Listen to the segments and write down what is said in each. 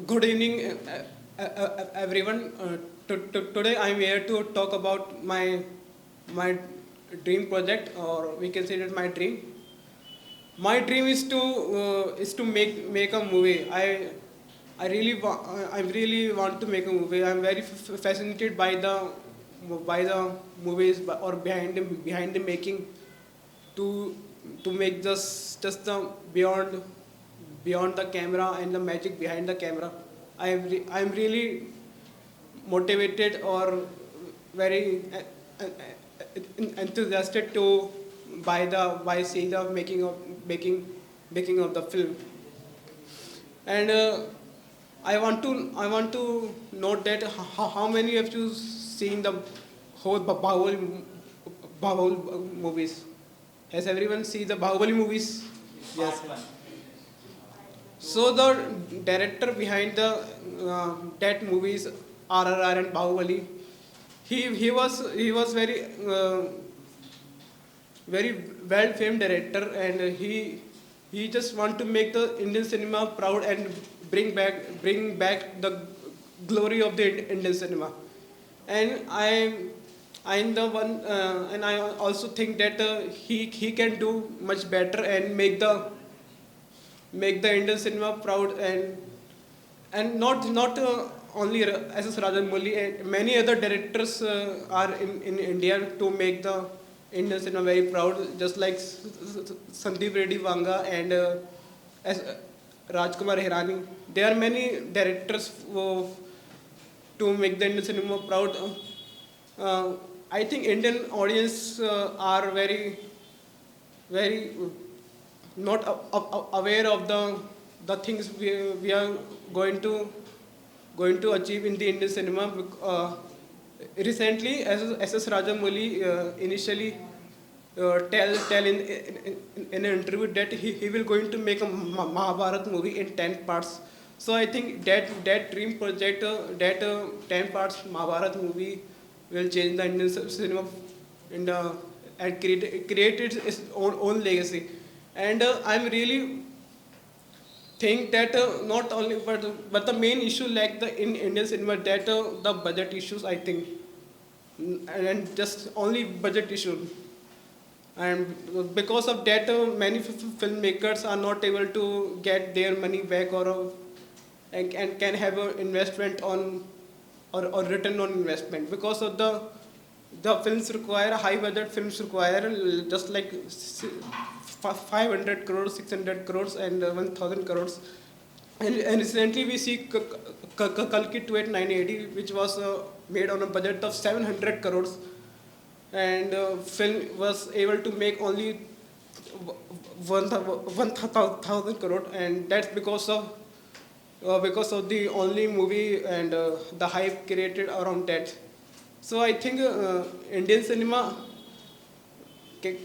Good evening, everyone. Today I'm here to talk about my dream project, or we can say that my dream. My dream is to make a movie. I really want to make a movie. I'm very fascinated by the movies or behind the making to make just the beyond the camera and the magic behind the camera. I'm really motivated or very enthusiastic to by seeing the making of the film. And I want to note that how many of you seen the whole Bahubali movies? Has everyone seen the Bahubali movies? Yes. So the director behind the that movies RRR and Bahubali, he was very well famed director, and he just want to make the Indian cinema proud and bring back the glory of the Indian cinema. And I'm the one, and I also think that he can do much better and make the Indian cinema proud, and not only S.S. Rajamouli, many other directors are in India to make the Indian cinema very proud, just like Sandeep Reddy Vanga and as Rajkumar Hirani. There are many directors to make the Indian cinema proud. Uh, I think Indian audience are very not aware of the things we are going to achieve in the Indian cinema. Recently, as S.S. Rajamouli initially tell in an interview that he will going to make a Mahabharat movie in 10 parts. So I think that dream project, that 10 parts Mahabharat movie will change the Indian cinema in the, and create its own legacy. And I'm really think that not only but the main issue like the in Indian cinema, that the budget issues, I think. And just only budget issue, and because of that many filmmakers are not able to get their money back, or and can have an investment on, or return on investment, because of the films require high budget films require just like 500 crores, 600 crores, and 1000 crores. And recently we see Kalki 2880, which was made on a budget of 700 crores, and film was able to make only 1000 crore, and that's because of the only movie and the hype created around that. So I think Indian cinema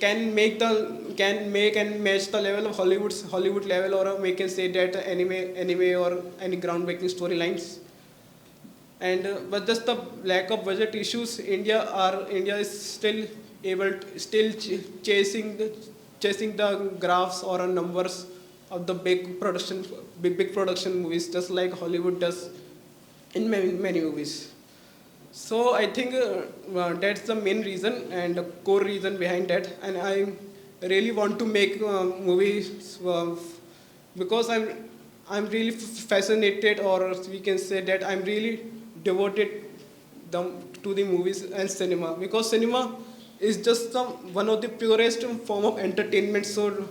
can make and match the level of Hollywood level, or we can say that anime or any groundbreaking storylines. And but just the lack of budget issues, India is still chasing the graphs or numbers of the big production movies, just like Hollywood does in many movies. So I think that's the main reason and the core reason behind that. And I really want to make movies because I'm really fascinated, or we can say that I'm really devoted to the movies and cinema, because cinema is just one of the purest form of entertainment. So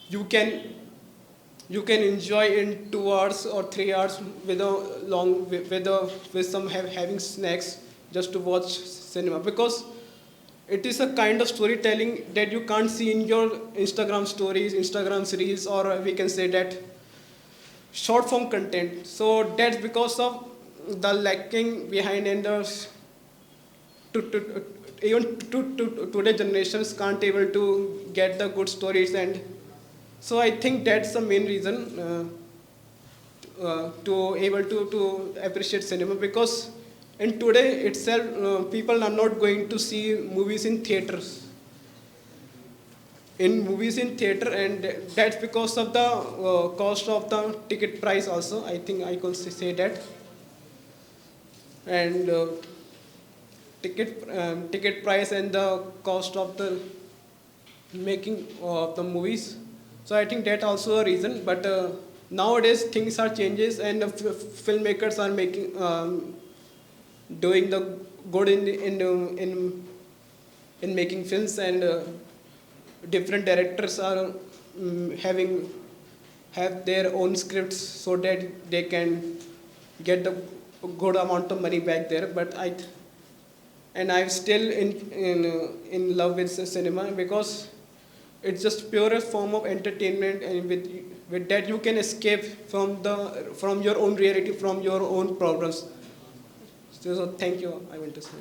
you can enjoy in 2 hours or 3 hours with a long with some having snacks just to watch cinema, because it is a kind of storytelling that you can't see in your Instagram stories, Instagram series, or we can say that short form content. So that's because of the lacking behind, and even today generations can't able to get the good stories. And so I think that's the main reason to able to appreciate cinema, because in today itself people are not going to see movies in theaters. in movies in theater, and that's because of the cost of the ticket price also. I think I could say that. And ticket price and the cost of the making of the movies. So I think that also a reason. But nowadays things are changes, and the filmmakers are making doing the good in making films, and different directors are having have their own scripts so that they can get the good amount of money back there. But I'm still in love with the cinema, because it's just purest form of entertainment, and with that you can escape from your own reality, from your own problems. So thank you. I want to say.